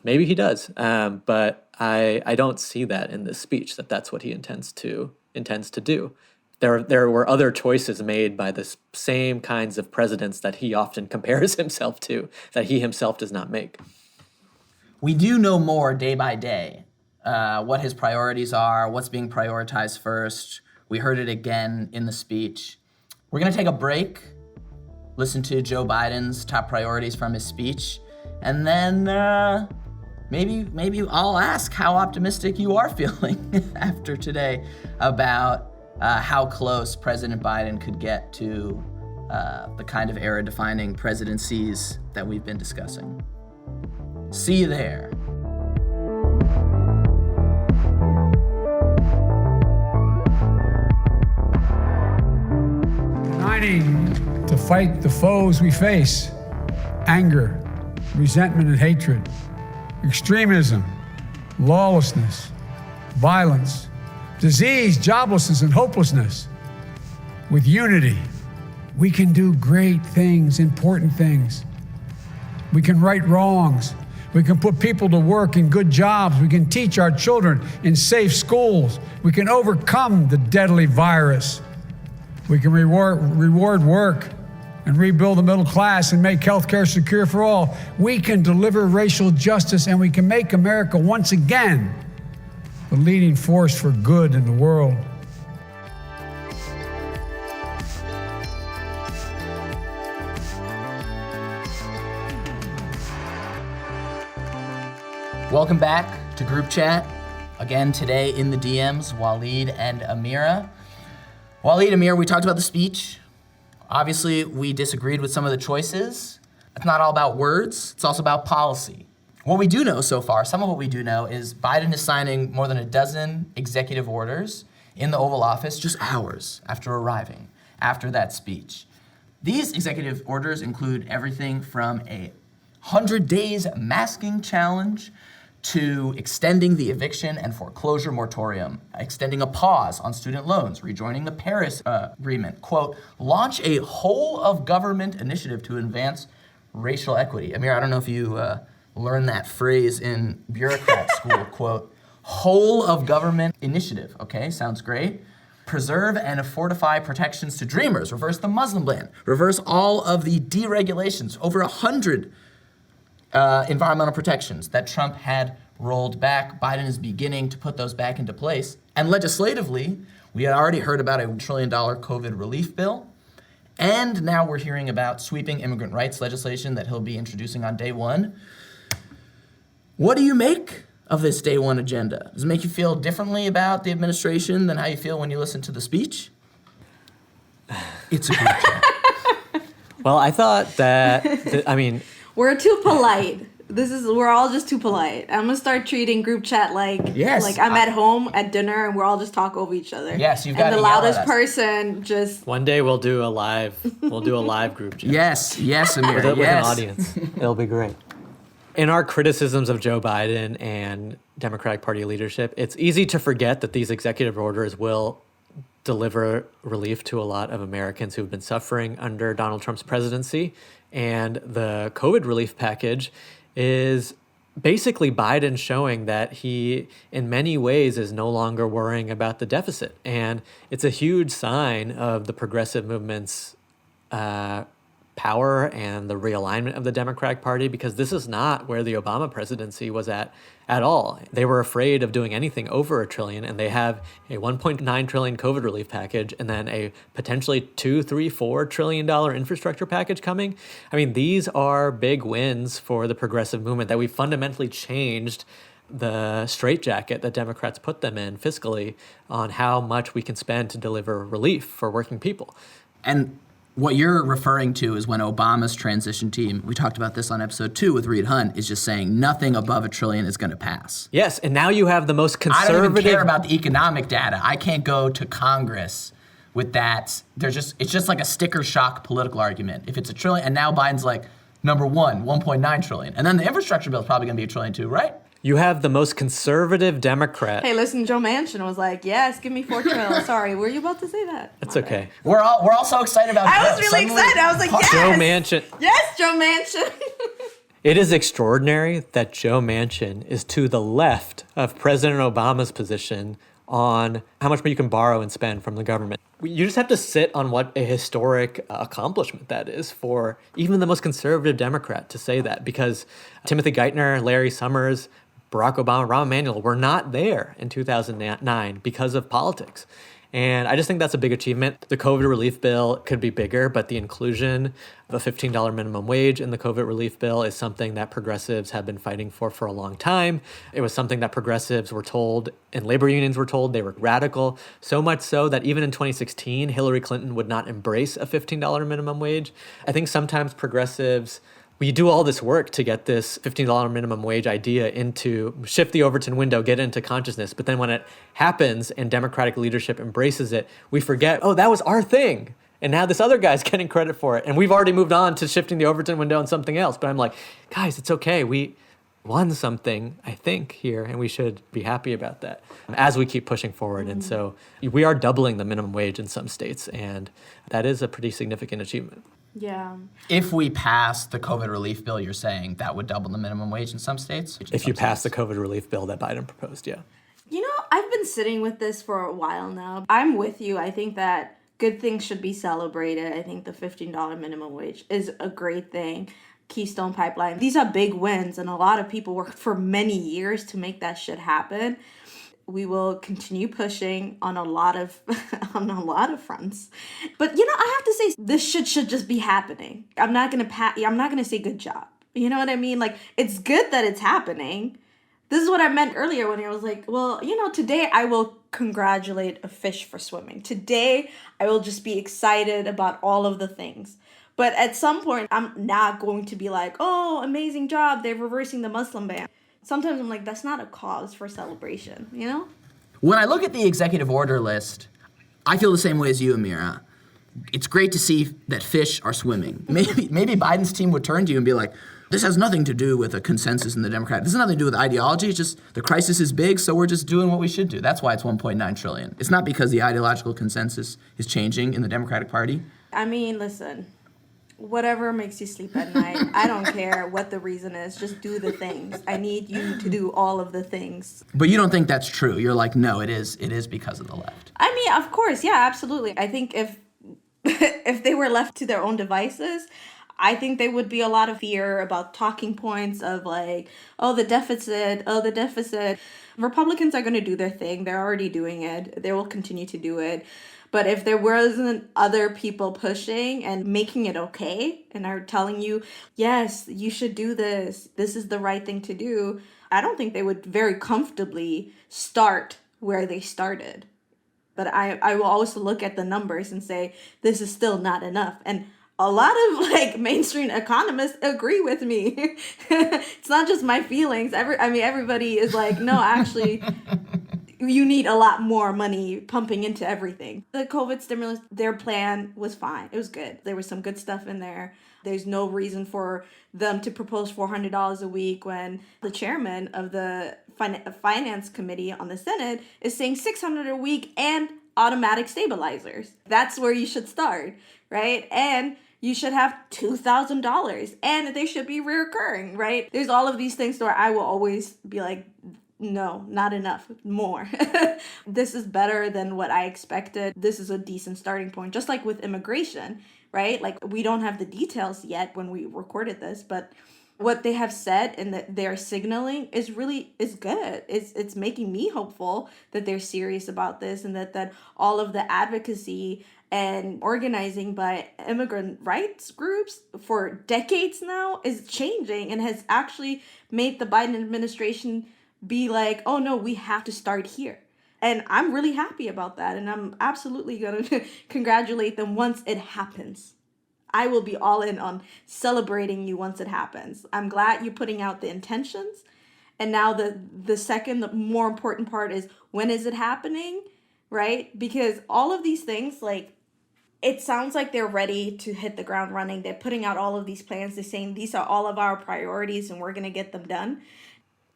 Maybe he does, but I don't see that in this speech, that's what he intends to do. There were other choices made by the same kinds of presidents that he often compares himself to, that he himself does not make. We do know more day by day, what his priorities are, what's being prioritized first. We heard it again in the speech. We're going to take a break, listen to Joe Biden's top priorities from his speech, and then maybe I'll ask how optimistic you are feeling after today about how close President Biden could get to the kind of era-defining presidencies that we've been discussing. See you there. Uniting to fight the foes we face: anger, resentment and hatred, extremism, lawlessness, violence, disease, joblessness, and hopelessness. With unity, we can do great things, important things. We can right wrongs. We can put people to work in good jobs. We can teach our children in safe schools. We can overcome the deadly virus. We can reward work and rebuild the middle class and make healthcare secure for all. We can deliver racial justice, and we can make America once again the leading force for good in the world. Welcome back to Group Chat. Again, today in the DMs, Waleed and Amira. Waleed, Amira, we talked about the speech. Obviously, we disagreed with some of the choices. It's not all about words, it's also about policy. What we do know so far, some of what we do know, is Biden is signing more than a dozen executive orders in the Oval Office just hours after arriving, after that speech. These executive orders include everything from a 100 days masking challenge to extending the eviction and foreclosure moratorium, extending a pause on student loans, rejoining the Paris Agreement, quote, launch a whole of government initiative to advance racial equity. Amir, I don't know if you learned that phrase in bureaucrat school, quote, whole of government initiative, okay, sounds great. Preserve and fortify protections to dreamers, reverse the Muslim ban, reverse all of the deregulations, over 100 environmental protections that Trump had rolled back. Biden is beginning to put those back into place. And legislatively, we had already heard about a $1 trillion COVID relief bill. And now we're hearing about sweeping immigrant rights legislation that he'll be introducing on day one. What do you make of this day one agenda? Does it make you feel differently about the administration than how you feel when you listen to the speech? It's a group chat. Well, I thought that, We're too polite. We're all just too polite. I'm gonna start treating group chat like I'm at home at dinner and we're all just talk over each other. Yes, you've got and to the yell at loudest us. person just. one day we'll do a live group chat. Yes, Amir, with yes. an audience. It'll be great. In our criticisms of Joe Biden and Democratic Party leadership, it's easy to forget that these executive orders will deliver relief to a lot of Americans who've been suffering under Donald Trump's presidency. And the COVID relief package is basically Biden showing that he, in many ways, is no longer worrying about the deficit. And it's a huge sign of the progressive movement's power and the realignment of the Democratic Party, because this is not where the Obama presidency was at all. They were afraid of doing anything over $1 trillion, and they have a $1.9 trillion COVID relief package and then a potentially $2, $3, $4 trillion infrastructure package coming. I mean, these are big wins for the progressive movement, that we fundamentally changed the straitjacket that Democrats put them in fiscally on how much we can spend to deliver relief for working people. And what you're referring to is when Obama's transition team, we talked about this on episode 2 with Reed Hunt, is just saying nothing above $1 trillion is going to pass. Yes, and now you have the most conservative... I don't even care about the economic data. I can't go to Congress with that. It's just like a sticker shock political argument. If it's $1 trillion, and now Biden's like, number one, $1.9 trillion. And then the infrastructure bill is probably going to be $1 trillion too, right? You have the most conservative Democrat. Hey, listen, Joe Manchin was like, yes, give me $4 trillion. Sorry, were you about to say that? It's okay. We're all so excited about I Joe. was really excited. I was like, yes! Joe Manchin. Yes, Joe Manchin. It is extraordinary that Joe Manchin is to the left of President Obama's position on how much money you can borrow and spend from the government. You just have to sit on what a historic accomplishment that is for even the most conservative Democrat to say that, because Timothy Geithner, Larry Summers, Barack Obama, Rahm Emanuel were not there in 2009 because of politics. And I just think that's a big achievement. The COVID relief bill could be bigger, but the inclusion of a $15 minimum wage in the COVID relief bill is something that progressives have been fighting for a long time. It was something that progressives were told and labor unions were told they were radical, so much so that even in 2016, Hillary Clinton would not embrace a $15 minimum wage. I think sometimes progressives, we do all this work to get this $15 minimum wage idea shift the Overton window, get into consciousness. But then when it happens and Democratic leadership embraces it, we forget, oh, that was our thing. And now this other guy's getting credit for it. And we've already moved on to shifting the Overton window and something else. But I'm like, guys, it's okay. We won something, I think, here, and we should be happy about that as we keep pushing forward. Mm-hmm. And so we are doubling the minimum wage in some states, and that is a pretty significant achievement. Yeah. If we pass the COVID relief bill, you're saying that would double the minimum wage in some states? If you pass the COVID relief bill that Biden proposed, yeah. You know, I've been sitting with this for a while now. I'm with you. I think that good things should be celebrated. I think the $15 minimum wage is a great thing. Keystone Pipeline. These are big wins, and a lot of people worked for many years to make that shit happen. We will continue pushing on a lot of fronts. But you know, I have to say this should just be happening. I'm not gonna say good job. You know what I mean? Like, it's good that it's happening, This is what I meant earlier when I was like, well, today I will congratulate a fish for swimming. Today I will just be excited about all of the things. But at some point, I'm not going to be like, oh, amazing job, they're reversing the Muslim ban. Sometimes I'm like, that's not a cause for celebration, When I look at the executive order list, I feel the same way as you, Amira. It's great to see that fish are swimming. Maybe Biden's team would turn to you and be like, this has nothing to do with a consensus in the Democrat. This has nothing to do with ideology. It's just the crisis is big, so we're just doing what we should do. That's why it's $1.9 trillion. It's not because the ideological consensus is changing in the Democratic Party. I mean, listen, whatever makes you sleep at night. I don't care what the reason is. Just do the things. I need you to do all of the things. But you don't think that's true. You're like, no, it is because of the left. I mean, of course, yeah, absolutely. I think if they were left to their own devices, I think there would be a lot of fear about talking points of like, oh, the deficit. Republicans are going to do their thing. They're already doing it. They will continue to do it. But if there wasn't other people pushing and making it okay and are telling you, yes, you should do this. This is the right thing to do. I don't think they would very comfortably start where they started. But I will also look at the numbers and say, this is still not enough. And a lot of mainstream economists agree with me. It's not just my feelings. Everybody is like, no, actually, you need a lot more money pumping into everything. The COVID stimulus, their plan was fine. It was good. There was some good stuff in there. There's no reason for them to propose $400 a week when the chairman of the finance committee on the Senate is saying $600 a week and automatic stabilizers. That's where you should start, right? And you should have $2,000 and they should be reoccurring, right? There's all of these things where I will always be like, no, not enough, more. This is better than what I expected. This is a decent starting point, just like with immigration, right? Like, we don't have the details yet when we recorded this, but what they have said and that they're signaling is good. It's making me hopeful that they're serious about this and that all of the advocacy and organizing by immigrant rights groups for decades now is changing and has actually made the Biden administration be like, oh no, we have to start here. And I'm really happy about that. And I'm absolutely going to congratulate them once it happens. I will be all in on celebrating you once it happens. I'm glad you're putting out the intentions. And now the more important part is, when is it happening, right? Because all of these things, it sounds like they're ready to hit the ground running. They're putting out all of these plans. They're saying these are all of our priorities and we're going to get them done.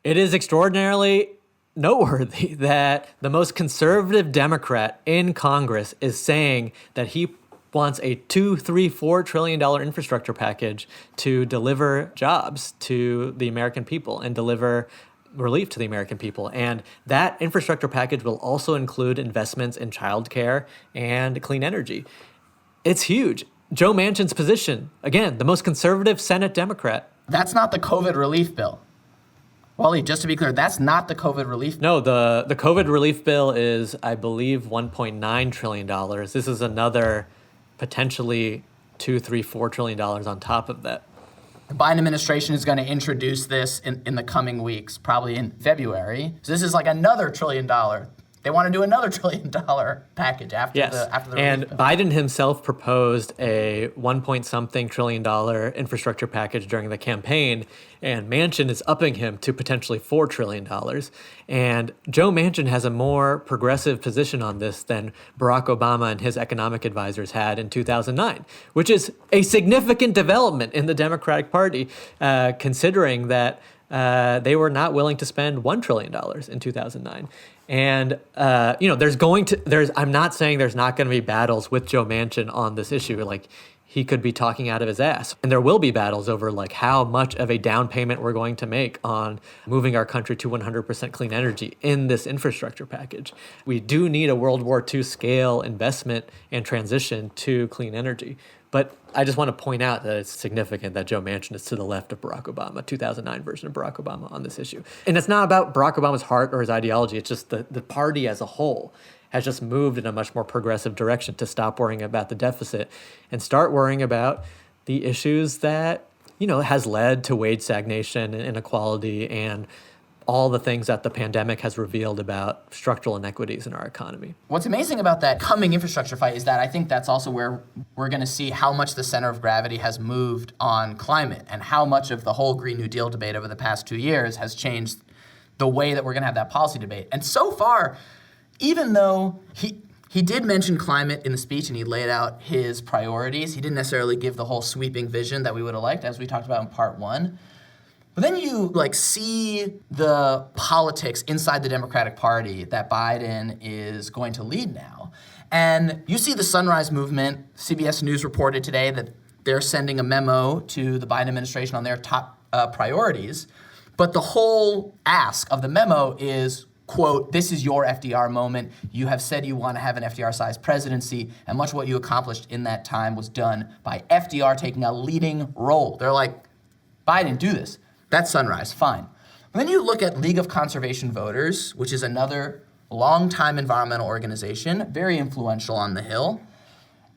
It is extraordinarily noteworthy that the most conservative Democrat in Congress is saying that he wants a $4 trillion infrastructure package to deliver jobs to the American people and deliver relief to the American people. And that infrastructure package will also include investments in childcare and clean energy. It's huge. Joe Manchin's position, again, the most conservative Senate Democrat. That's not the COVID relief bill. Waleed, just to be clear, that's not the COVID relief No, bill. the COVID relief bill is, I believe, $1.9 trillion. This is another potentially $4 trillion on top of that. The Biden administration is going to introduce this in the coming weeks, probably in February. So this is like another $1 trillion. They want to do another $1 trillion package after the and bill. Biden himself proposed a $1 trillion infrastructure package during the campaign, and Manchin is upping him to potentially $4 trillion. And Joe Manchin has a more progressive position on this than Barack Obama and his economic advisors had in 2009, which is a significant development in the Democratic Party, considering that they were not willing to spend $1 trillion in 2009. And, I'm not saying there's not going to be battles with Joe Manchin on this issue. He could be talking out of his ass. And there will be battles over how much of a down payment we're going to make on moving our country to 100% clean energy in this infrastructure package. We do need a World War II scale investment and transition to clean energy. But I just want to point out that it's significant that Joe Manchin is to the left of Barack Obama, 2009 version of Barack Obama on this issue. And it's not about Barack Obama's heart or his ideology. It's just the party as a whole has just moved in a much more progressive direction to stop worrying about the deficit and start worrying about the issues that, has led to wage stagnation and inequality and all the things that the pandemic has revealed about structural inequities in our economy. What's amazing about that coming infrastructure fight is that I think that's also where we're going to see how much the center of gravity has moved on climate and how much of the whole Green New Deal debate over the past 2 years has changed the way that we're going to have that policy debate. And so far, even though he did mention climate in the speech and he laid out his priorities, he didn't necessarily give the whole sweeping vision that we would have liked, as we talked about in part one. But then you see the politics inside the Democratic Party that Biden is going to lead now. And you see the Sunrise Movement. CBS News reported today that they're sending a memo to the Biden administration on their top priorities. But the whole ask of the memo is, quote, this is your FDR moment. You have said you want to have an FDR-sized presidency, and much of what you accomplished in that time was done by FDR taking a leading role. They're like, Biden, do this. That's Sunrise, fine. But then you look at League of Conservation Voters, which is another longtime environmental organization, very influential on the Hill.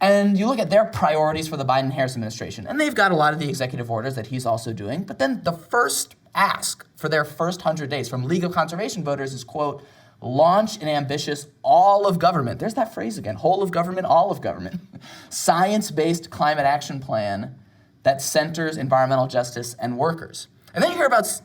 And you look at their priorities for the Biden-Harris administration, and they've got a lot of the executive orders that he's also doing. But then the first ask for their first 100 days from League of Conservation Voters is, quote, launch an ambitious all of government. There's that phrase again, whole of government, all of government. Science-based climate action plan that centers environmental justice and workers. And then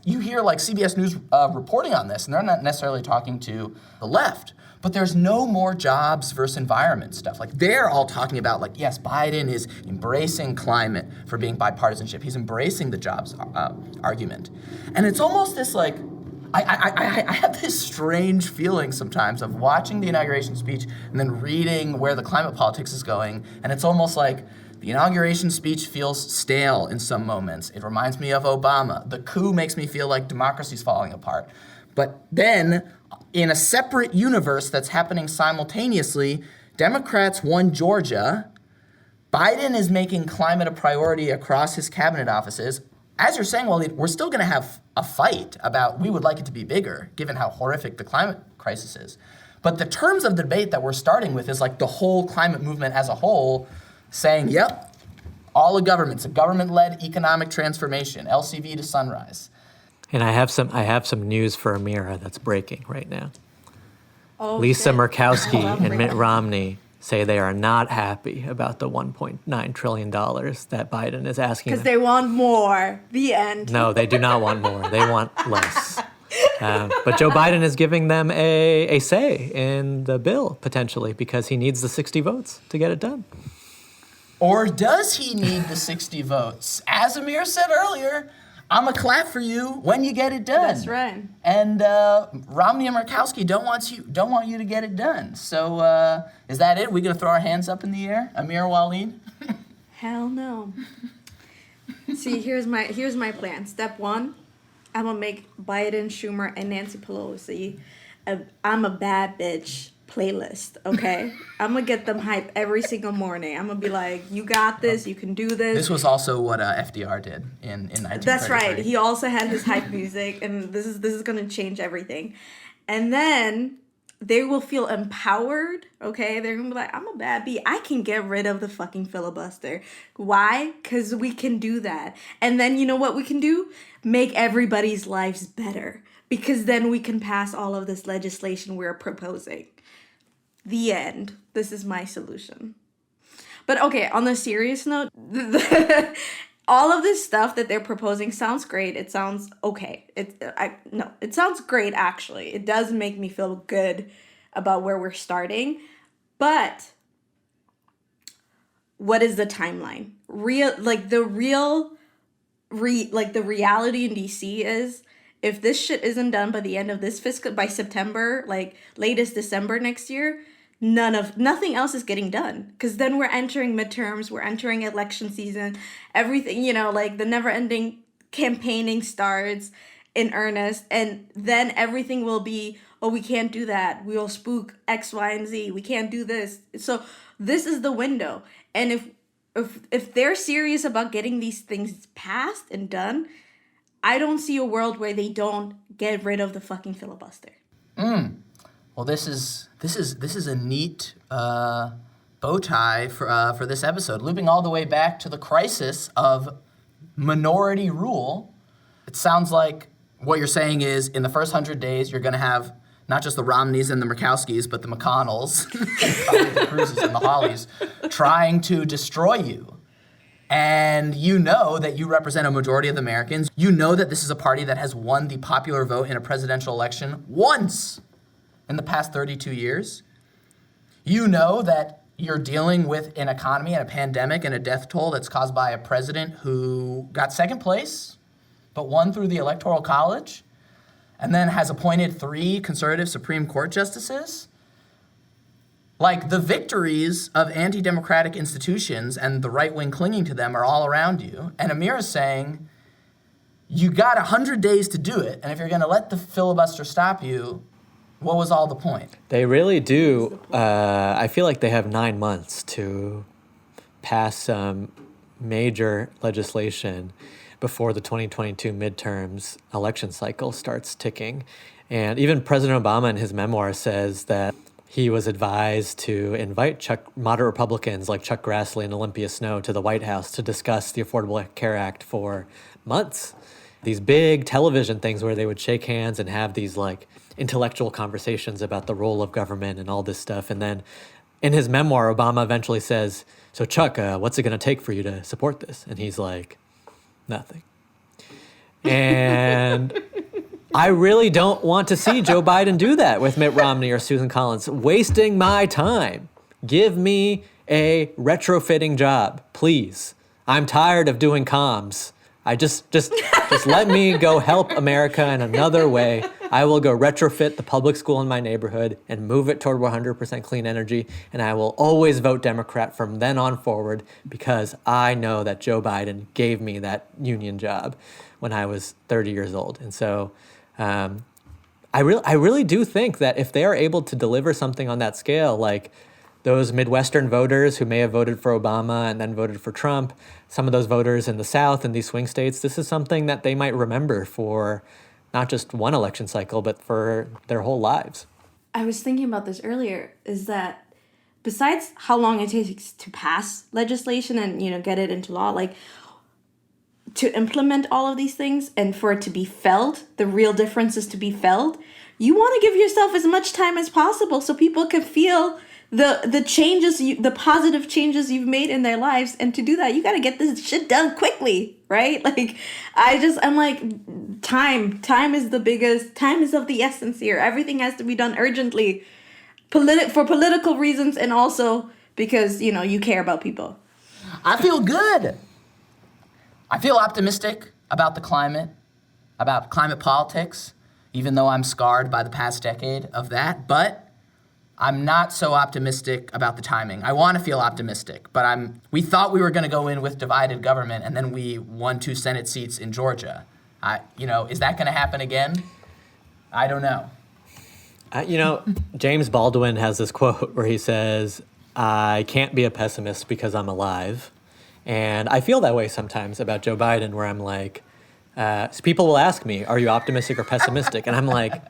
you hear like CBS News reporting on this, and they're not necessarily talking to the left, but there's no more jobs versus environment stuff. Like they're all talking about like, yes, Biden is embracing climate for being bipartisanship. He's embracing the jobs argument. And it's almost this like, I have this strange feeling sometimes of watching the inauguration speech and then reading where the climate politics is going, and it's almost like, the inauguration speech feels stale in some moments. It reminds me of Obama. The coup makes me feel like democracy's falling apart. But then, in a separate universe that's happening simultaneously, Democrats won Georgia. Biden is making climate a priority across his cabinet offices. As you're saying, Waleed, we're still going to have a fight about we would like it to be bigger, given how horrific the climate crisis is. But the terms of the debate that we're starting with is like the whole climate movement as a whole saying, yep, all of government's a government-led economic transformation, LCV to Sunrise. And I have some news for Amira that's breaking right now. Oh, Lisa shit. Murkowski Oh, and Mitt Romney say they are not happy about the $1.9 trillion that Biden is asking. Because they want more. The end. No, they do not want more. They want less. But Joe Biden is giving them a say in the bill, potentially, because he needs the 60 votes to get it done. Or does he need the 60 votes? As Amir said earlier, I'm a clap for you when you get it done. That's right. And Romney and Murkowski don't want you to get it done. So is that it? We gonna throw our hands up in the air, Amir, Waleed? Hell no. See, here's my plan. Step one, I'm gonna make Biden, Schumer, and Nancy Pelosi I'm a bad bitch playlist, okay? I'm gonna get them hype every single morning. I'm gonna be like, you got this, you can do this. This was also what FDR did in 1933. That's right. He also had his hype music, and this is gonna change everything. And then they will feel empowered, okay? They're gonna be like, I'm a bad bee. I can get rid of the fucking filibuster. Why? Because we can do that. And then you know what we can do? Make everybody's lives better. Because then we can pass all of this legislation we're proposing. The end. This is my solution. But okay, on a serious note, all of this stuff that they're proposing sounds great. It sounds okay. It sounds great, actually. It does make me feel good about where we're starting. But what is the timeline? The reality in DC is, if this shit isn't done by the end of this by September, like latest December next year, nothing else is getting done. Because then we're entering midterms, we're entering election season, everything, like the never-ending campaigning starts in earnest, and then everything will be, oh, we can't do that, we will spook X, Y, and Z, we can't do this. So this is the window. And if they're serious about getting these things passed and done, I don't see a world where they don't get rid of the fucking filibuster. Well, this is a neat bow tie for this episode, looping all the way back to the crisis of minority rule. It sounds like what you're saying is in the first 100 days, you're going to have not just the Romneys and the Murkowskis, but the McConnells, and probably the Cruzes and the Hawleys, trying to destroy you. And you know that you represent a majority of the Americans. You know that this is a party that has won the popular vote in a presidential election once in the past 32 years. You know that you're dealing with an economy and a pandemic and a death toll that's caused by a president who got second place, but won through the Electoral College, and then has appointed 3 conservative Supreme Court justices. Like, the victories of anti-democratic institutions and the right wing clinging to them are all around you. And Amira's saying, you got 100 days to do it, and if you're going to let the filibuster stop you, what was all the point? They really do. I feel like they have 9 months to pass some major legislation before the 2022 midterms election cycle starts ticking. And even President Obama in his memoir says that he was advised to invite moderate Republicans like Chuck Grassley and Olympia Snowe to the White House to discuss the Affordable Care Act for months. These big television things where they would shake hands and have these like intellectual conversations about the role of government and all this stuff. And then in his memoir, Obama eventually says, so Chuck, what's it going to take for you to support this? And he's like, nothing. And I really don't want to see Joe Biden do that with Mitt Romney or Susan Collins, wasting my time. Give me a retrofitting job, please. I'm tired of doing comms. I just let me go help America in another way. I will go retrofit the public school in my neighborhood and move it toward 100% clean energy, and I will always vote Democrat from then on forward because I know that Joe Biden gave me that union job when I was 30 years old. And so I really do think that if they are able to deliver something on that scale, like those Midwestern voters who may have voted for Obama and then voted for Trump, some of those voters in the South and these swing states, this is something that they might remember for not just one election cycle, but for their whole lives. I was thinking about this earlier, is that besides how long it takes to pass legislation and, get it into law, like to implement all of these things and for it to be felt, the real difference is to be felt. You want to give yourself as much time as possible so people can feel the changes, the positive changes you've made in their lives. And to do that, you got to get this shit done quickly, right? Like, I'm like, time is the biggest, time is of the essence here. Everything has to be done urgently, for political reasons and also because, you care about people. I feel good. I feel optimistic about the climate, about climate politics, even though I'm scarred by the past decade of that. But I'm not so optimistic about the timing. I want to feel optimistic, but we thought we were going to go in with divided government, and then we won 2 Senate seats in Georgia. Is that going to happen again? I don't know. James Baldwin has this quote where he says, I can't be a pessimist because I'm alive. And I feel that way sometimes about Joe Biden, where I'm like, so people will ask me, are you optimistic or pessimistic? And I'm like,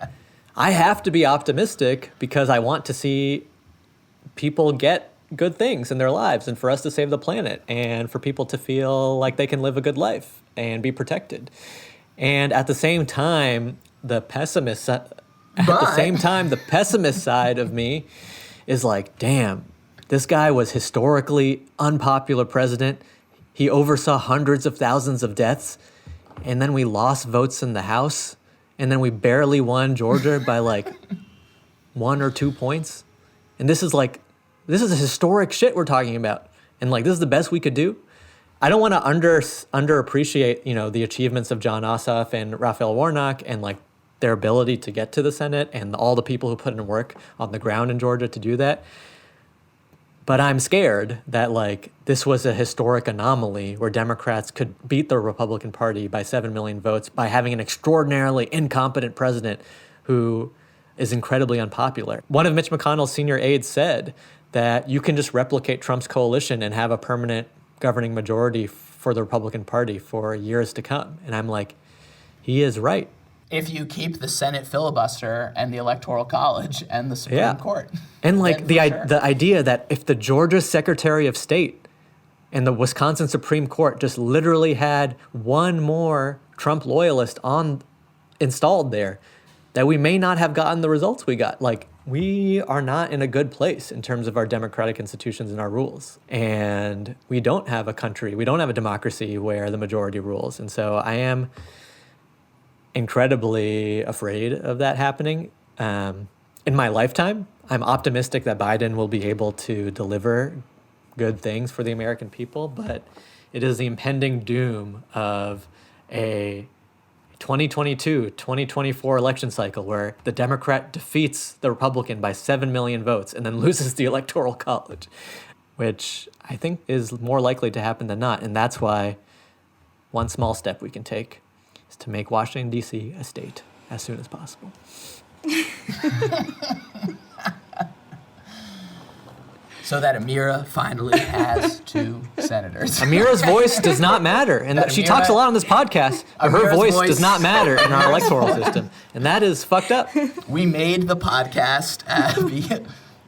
I have to be optimistic because I want to see people get good things in their lives and for us to save the planet and for people to feel like they can live a good life and be protected. And at the same time, the pessimist side of me is like, damn, this guy was historically unpopular president. He oversaw hundreds of thousands of deaths, and then we lost votes in the House, and then we barely won Georgia by like 1 or 2 points. And this is historic shit we're talking about. And like, this is the best we could do. I don't want to underappreciate, the achievements of John Ossoff and Raphael Warnock and like their ability to get to the Senate and all the people who put in work on the ground in Georgia to do that. But I'm scared that like this was a historic anomaly where Democrats could beat the Republican Party by 7 million votes by having an extraordinarily incompetent president who is incredibly unpopular. One of Mitch McConnell's senior aides said that you can just replicate Trump's coalition and have a permanent governing majority for the Republican Party for years to come. And I'm like, he is right. If you keep the Senate filibuster and the Electoral College and the Supreme Court. And like the idea that if the Georgia Secretary of State and the Wisconsin Supreme Court just literally had one more Trump loyalist on installed there, that we may not have gotten the results we got. Like, we are not in a good place in terms of our democratic institutions and our rules. And we don't have a country, we don't have a democracy where the majority rules. And so I am incredibly afraid of that happening. In my lifetime, I'm optimistic that Biden will be able to deliver good things for the American people, but it is the impending doom of a 2022, 2024 election cycle where the Democrat defeats the Republican by 7 million votes and then loses the Electoral College, which I think is more likely to happen than not. And that's why one small step we can take is to make Washington, D.C. a state as soon as possible. So that Amira finally has 2 senators. Amira's voice does not matter. And she talks a lot on this podcast, but her voice does not matter in our electoral system. And that is fucked up. We made the podcast.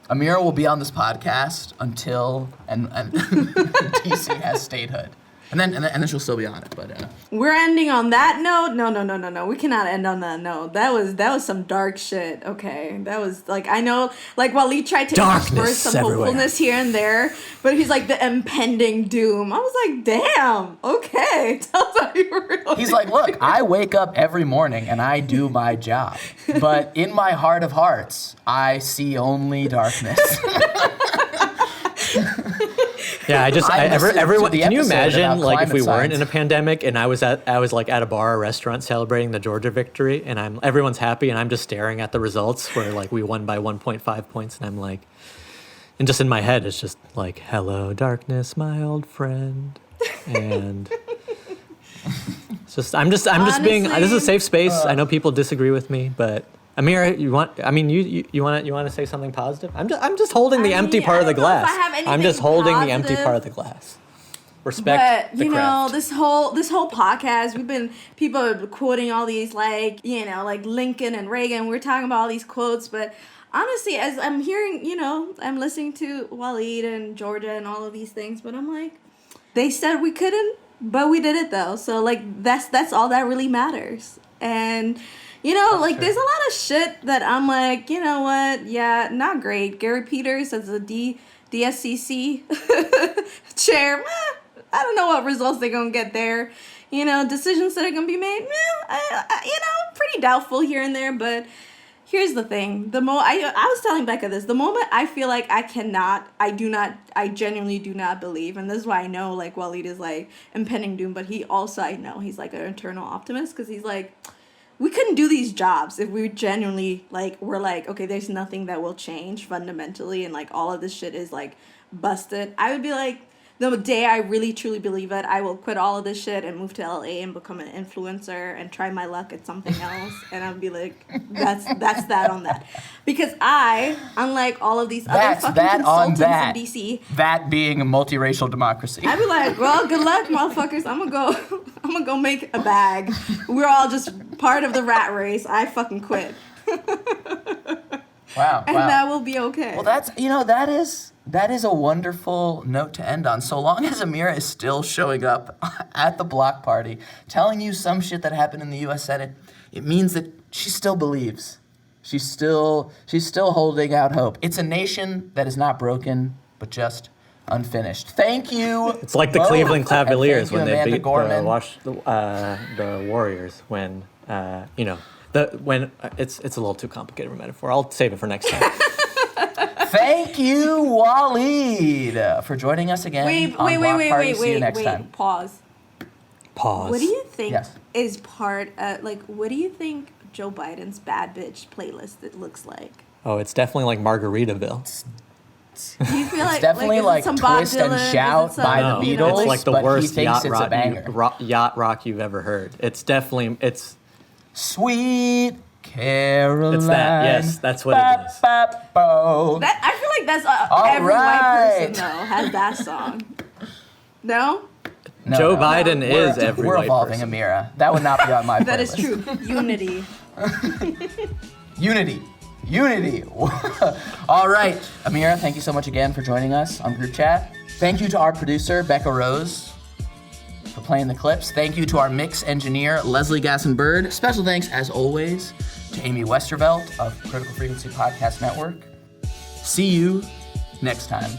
Amira will be on this podcast until and DC has statehood. And then she'll still be on it, but We're ending on that note. No. We cannot end on that note. That was some dark shit. Okay, that was like, I know, like Waleed tried to intersperse some hopefulness here and there, but he's like the impending doom. I was like, damn. Okay, tell us how you really. He's like, look, I wake up every morning and I do my job, but in my heart of hearts, I see only darkness. Yeah, everyone. Can you imagine, like, if we weren't science. in a pandemic and I was like at a bar or restaurant celebrating the Georgia victory, and everyone's happy, and I'm just staring at the results where like we won by 1.5 points, and I'm like, and just in my head it's just like, hello darkness, my old friend, and it's just I'm just being. This is a safe space. I know people disagree with me, but. Amira, you want to say something positive? I'm just holding the empty part of the glass. I'm just holding the empty part of the glass. Respect the craft. this whole podcast, people are quoting all these like Lincoln and Reagan. We're talking about all these quotes, but honestly, as I'm hearing, I'm listening to Waleed and Georgia and all of these things, but I'm like, they said we couldn't, but we did it though. So like that's all that really matters. And there's a lot of shit that I'm like, you know what? Yeah, not great. Gary Peters as the DSCC chair. I don't know what results they're going to get there. Decisions that are going to be made, pretty doubtful here and there. But here's the thing. I was telling Becca this. The moment I feel like I genuinely do not believe. And this is why I know, like, Waleed is, like, impending doom. But he also, I know, he's, like, an eternal optimist. Because he's, like... We couldn't do these jobs if we genuinely, like, we're like, okay, there's nothing that will change fundamentally and, like, all of this shit is, like, busted. I would be like, the day I really, truly believe it, I will quit all of this shit and move to LA and become an influencer and try my luck at something else. And I'd be like, that's that on that. Because I, unlike all of these other fucking consultants in DC. That being a multiracial democracy. I'd be like, well, good luck, motherfuckers. I'm gonna go make a bag. We're all just part of the rat race. I fucking quit. Wow. And that will be okay. Well, that is a wonderful note to end on. So long as Amira is still showing up at the Bloc Party, telling you some shit that happened in the U.S. Senate, it means that she still believes. She's still holding out hope. It's a nation that is not broken, but just unfinished. Thank you. It's like the Cleveland Cavaliers when they beat the Warriors when it's a little too complicated of a metaphor. I'll save it for next time. Thank you, Waleed, for joining us again on Bloc Party. See you next time. Pause. What do you think is part of, what do you think Joe Biden's bad bitch playlist looks like? Oh, it's definitely like Margaritaville. Do you feel like, it's definitely like Twist and Shout by the Beatles, it's like the worst yacht rock you've ever heard. It's definitely, Sweet Caroline. It's that, yes, that's what it is. I feel like that's every white person, though, has that song. No? Joe Biden is every white person. We're evolving, Amira. That would not be on my playlist. That is true. Unity. Unity. All right. Amira, thank you so much again for joining us on group chat. Thank you to our producer, Becca Rose. for playing the clips. Thank you to our mix engineer, Leslie Gasson-Bird. Special thanks, as always, to Amy Westervelt of Critical Frequency Podcast Network. See you next time.